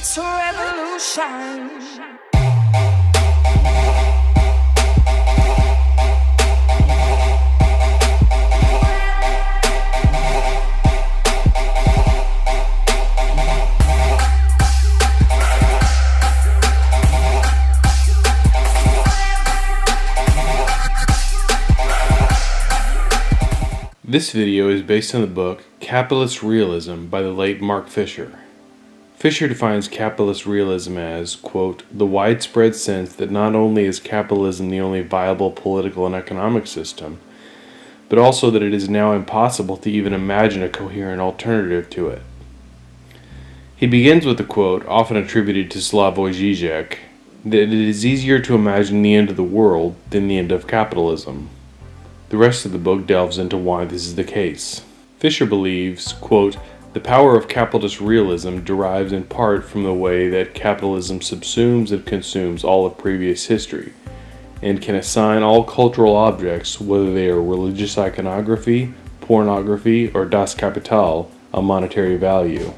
It's a revolution. This video is based on the book Capitalist Realism by the late Mark Fisher. Fisher defines capitalist realism as, quote, the widespread sense that not only is capitalism the only viable political and economic system, but also that it is now impossible to even imagine a coherent alternative to it. He begins with the quote, often attributed to Slavoj Žižek, that it is easier to imagine the end of the world than the end of capitalism. The rest of the book delves into why this is the case. Fisher believes, quote, the power of capitalist realism derives in part from the way that capitalism subsumes and consumes all of previous history, and can assign all cultural objects, whether they are religious iconography, pornography, or Das Kapital, a monetary value.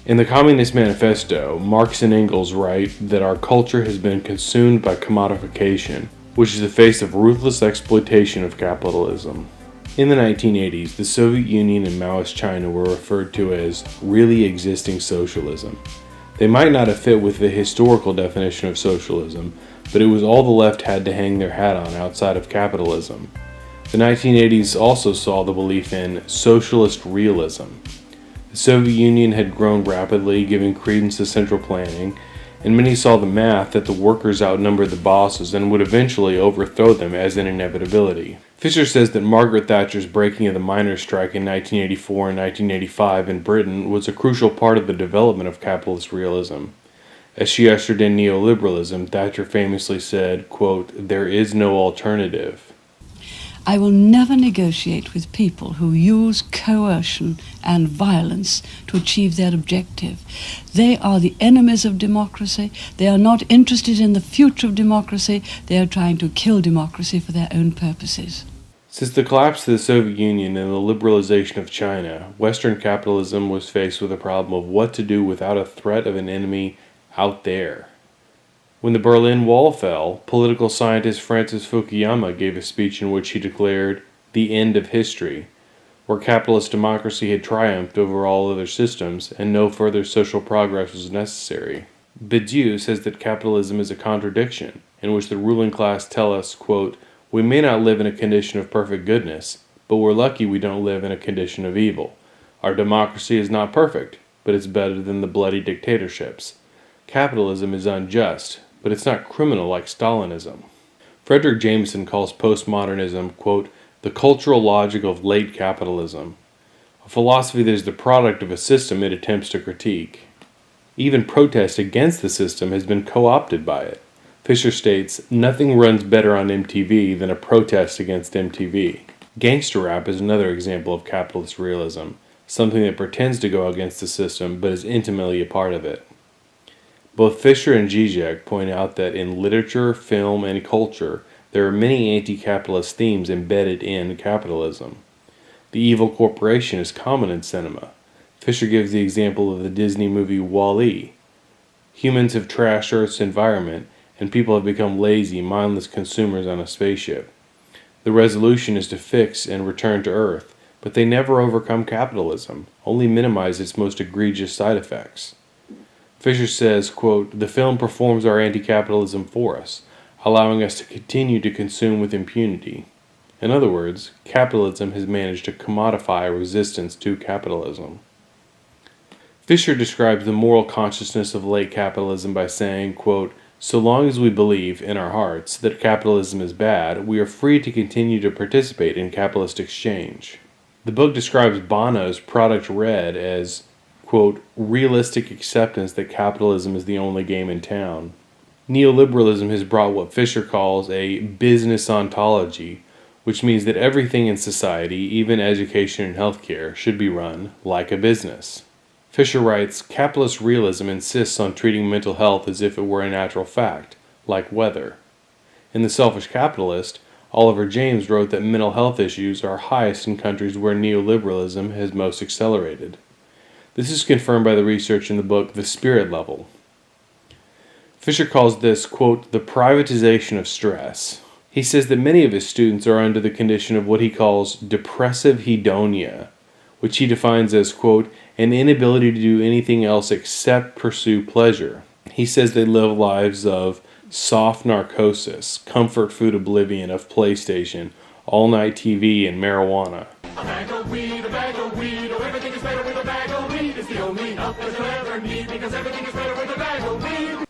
In the Communist Manifesto, Marx and Engels write that our culture has been consumed by commodification, which is the face of ruthless exploitation of capitalism. In the 1980s, the Soviet Union and Maoist China were referred to as really existing socialism. They might not have fit with the historical definition of socialism, but it was all the left had to hang their hat on outside of capitalism. The 1980s also saw the belief in socialist realism. The Soviet Union had grown rapidly, giving credence to central planning, and many saw the math that the workers outnumbered the bosses and would eventually overthrow them as an inevitability. Fisher says that Margaret Thatcher's breaking of the miners' strike in 1984 and 1985 in Britain was a crucial part of the development of capitalist realism. As she ushered in neoliberalism, Thatcher famously said, quote, there is no alternative. I will never negotiate with people who use coercion and violence to achieve their objective. They are the enemies of democracy. They are not interested in the future of democracy. They are trying to kill democracy for their own purposes. Since the collapse of the Soviet Union and the liberalization of China, Western capitalism was faced with the problem of what to do without a threat of an enemy out there. When the Berlin Wall fell, political scientist Francis Fukuyama gave a speech in which he declared the end of history, where capitalist democracy had triumphed over all other systems and no further social progress was necessary. Badiou says that capitalism is a contradiction, in which the ruling class tell us, quote, we may not live in a condition of perfect goodness, but we're lucky we don't live in a condition of evil. Our democracy is not perfect, but it's better than the bloody dictatorships. Capitalism is unjust, but it's not criminal like Stalinism. Frederick Jameson calls postmodernism, quote, the cultural logic of late capitalism, a philosophy that is the product of a system it attempts to critique. Even protest against the system has been co-opted by it. Fisher states, nothing runs better on MTV than a protest against MTV. Gangster rap is another example of capitalist realism, something that pretends to go against the system but is intimately a part of it. Both Fisher and Žižek point out that in literature, film, and culture, there are many anti-capitalist themes embedded in capitalism. The evil corporation is common in cinema. Fisher gives the example of the Disney movie Wall-E. Humans have trashed Earth's environment, and people have become lazy, mindless consumers on a spaceship. The resolution is to fix and return to Earth, but they never overcome capitalism, only minimize its most egregious side effects. Fisher says, quote, the film performs our anti-capitalism for us, allowing us to continue to consume with impunity. In other words, capitalism has managed to commodify resistance to capitalism. Fisher describes the moral consciousness of late capitalism by saying, quote, so long as we believe in our hearts that capitalism is bad, we are free to continue to participate in capitalist exchange. The book describes Bono's Product Red as, quote, realistic acceptance that capitalism is the only game in town. Neoliberalism has brought what Fisher calls a business ontology, which means that everything in society, even education and healthcare, should be run like a business. Fisher writes, capitalist realism insists on treating mental health as if it were a natural fact, like weather. In The Selfish Capitalist, Oliver James wrote that mental health issues are highest in countries where neoliberalism has most accelerated. This is confirmed by the research in the book The Spirit Level. Fisher calls this, quote, the privatization of stress. He says that many of his students are under the condition of what he calls depressive hedonia, which he defines as, quote, an inability to do anything else except pursue pleasure. He says they live lives of soft narcosis, comfort food oblivion of PlayStation, all-night TV, and marijuana. A bag of weed, oh, everything is better with a bag of weed. It's the only help that you'll ever need, because everything is better with a bag of weed.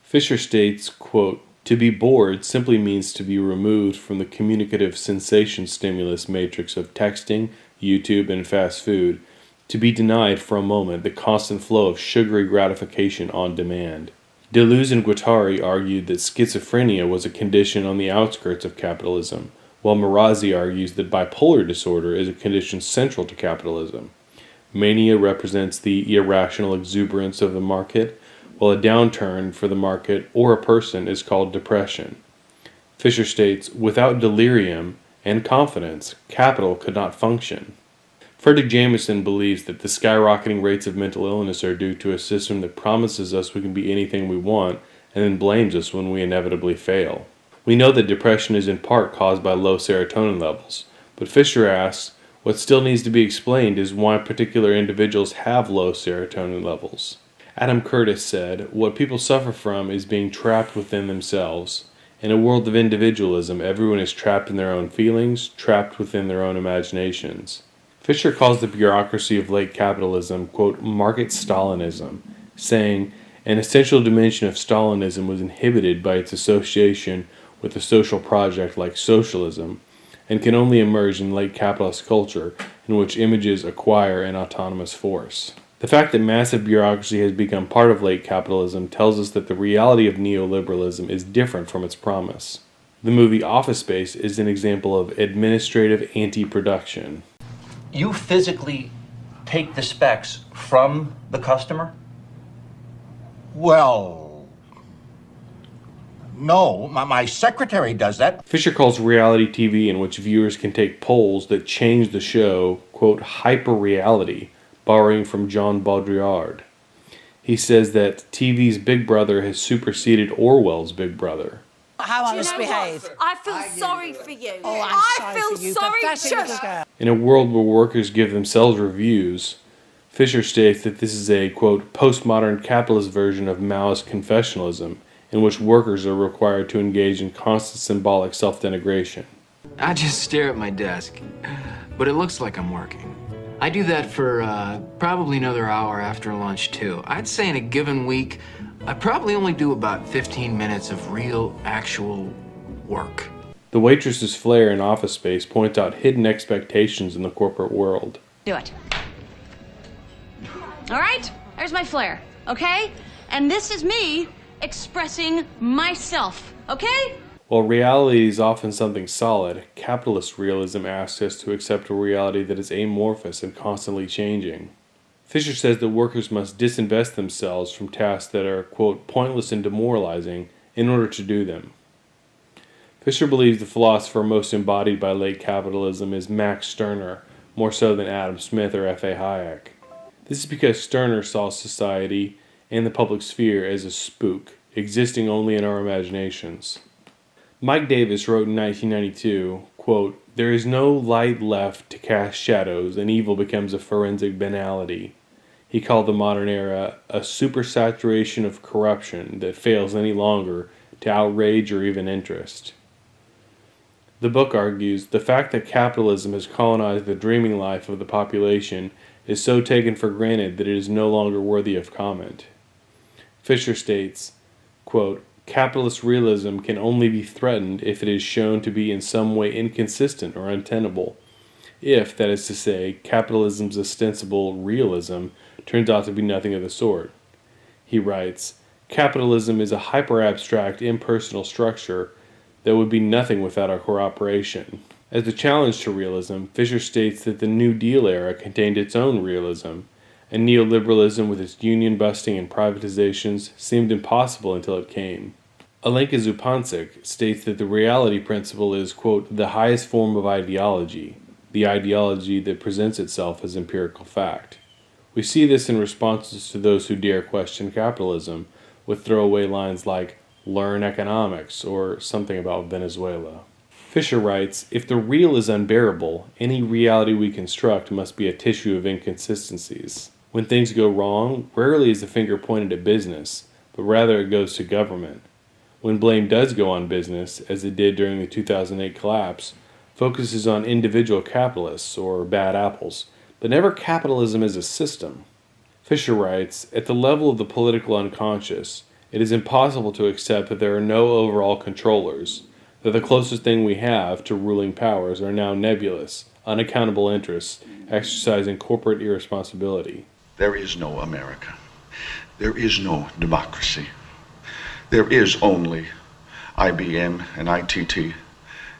Fisher states, quote, to be bored simply means to be removed from the communicative sensation stimulus matrix of texting, YouTube, and fast food, to be denied for a moment the constant flow of sugary gratification on demand. Deleuze and Guattari argued that schizophrenia was a condition on the outskirts of capitalism, while Marazzi argues that bipolar disorder is a condition central to capitalism. Mania represents the irrational exuberance of the market, while a downturn for the market or a person is called depression. Fisher states, without delirium and confidence, capital could not function. Frederick Jameson believes that the skyrocketing rates of mental illness are due to a system that promises us we can be anything we want and then blames us when we inevitably fail. We know that depression is in part caused by low serotonin levels, but Fisher asks, what still needs to be explained is why particular individuals have low serotonin levels. Adam Curtis said, what people suffer from is being trapped within themselves. In a world of individualism, everyone is trapped in their own feelings, trapped within their own imaginations. Fisher calls the bureaucracy of late capitalism, quote, market Stalinism, saying, an essential dimension of Stalinism was inhibited by its association with a social project like socialism, and can only emerge in late capitalist culture in which images acquire an autonomous force. The fact that massive bureaucracy has become part of late capitalism tells us that the reality of neoliberalism is different from its promise. The movie Office Space is an example of administrative anti-production. You physically take the specs from the customer? Well, no, my secretary does that. Fisher calls reality TV in which viewers can take polls that change the show, quote, hyper-reality, borrowing from Jean Baudrillard. He says that TV's Big Brother has superseded Orwell's Big Brother. How I must behave. I feel sorry for you. Oh, I I'm feel sorry for you, sorry pathetic little just. girl. In a world where workers give themselves reviews, Fisher states that this is a, quote, postmodern capitalist version of Maoist confessionalism, in which workers are required to engage in constant symbolic self-denigration. I just stare at my desk, but it looks like I'm working. I do that for probably another hour after lunch, too. I'd say in a given week, I probably only do about 15 minutes of real, actual work. The waitress's flair in Office Space points out hidden expectations in the corporate world. Do it. All right? There's my flair, okay? And this is me expressing myself, okay? While reality is often something solid, capitalist realism asks us to accept a reality that is amorphous and constantly changing. Fisher says that workers must disinvest themselves from tasks that are, quote, pointless and demoralizing in order to do them. Fisher believes the philosopher most embodied by late capitalism is Max Stirner, more so than Adam Smith or F.A. Hayek. This is because Stirner saw society and the public sphere as a spook, existing only in our imaginations. Mike Davis wrote in 1992, quote, there is no light left to cast shadows, and evil becomes a forensic banality. He called the modern era a supersaturation of corruption that fails any longer to outrage or even interest. The book argues the fact that capitalism has colonized the dreaming life of the population is so taken for granted that it is no longer worthy of comment. Fisher states, quote, capitalist realism can only be threatened if it is shown to be in some way inconsistent or untenable. If, that is to say, capitalism's ostensible realism turns out to be nothing of the sort. He writes, capitalism is a hyper-abstract, impersonal structure that would be nothing without our cooperation. As a challenge to realism, Fisher states that the New Deal era contained its own realism, and neoliberalism with its union-busting and privatizations seemed impossible until it came. Alenka Zupancic states that the reality principle is, quote, the highest form of ideology, the ideology that presents itself as empirical fact. We see this in responses to those who dare question capitalism, with throwaway lines like, "learn economics," or something about Venezuela. Fisher writes, "If the real is unbearable, any reality we construct must be a tissue of inconsistencies. When things go wrong, rarely is the finger pointed at business, but rather it goes to government. When blame does go on business, as it did during the 2008 collapse, focuses on individual capitalists or bad apples, but never capitalism as a system." Fisher writes, "At the level of the political unconscious, it is impossible to accept that there are no overall controllers, that the closest thing we have to ruling powers are now nebulous, unaccountable interests exercising corporate irresponsibility." There is no America. There is no democracy. There is only IBM and ITT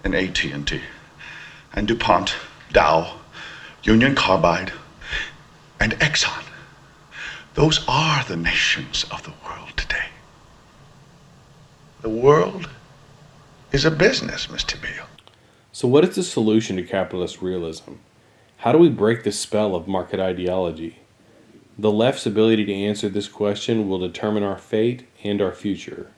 and AT&T and DuPont, Dow, Union Carbide, and Exxon. Those are the nations of the world today. The world is a business, Mr. Beale. So what is the solution to capitalist realism? How do we break the spell of market ideology? The left's ability to answer this question will determine our fate and our future.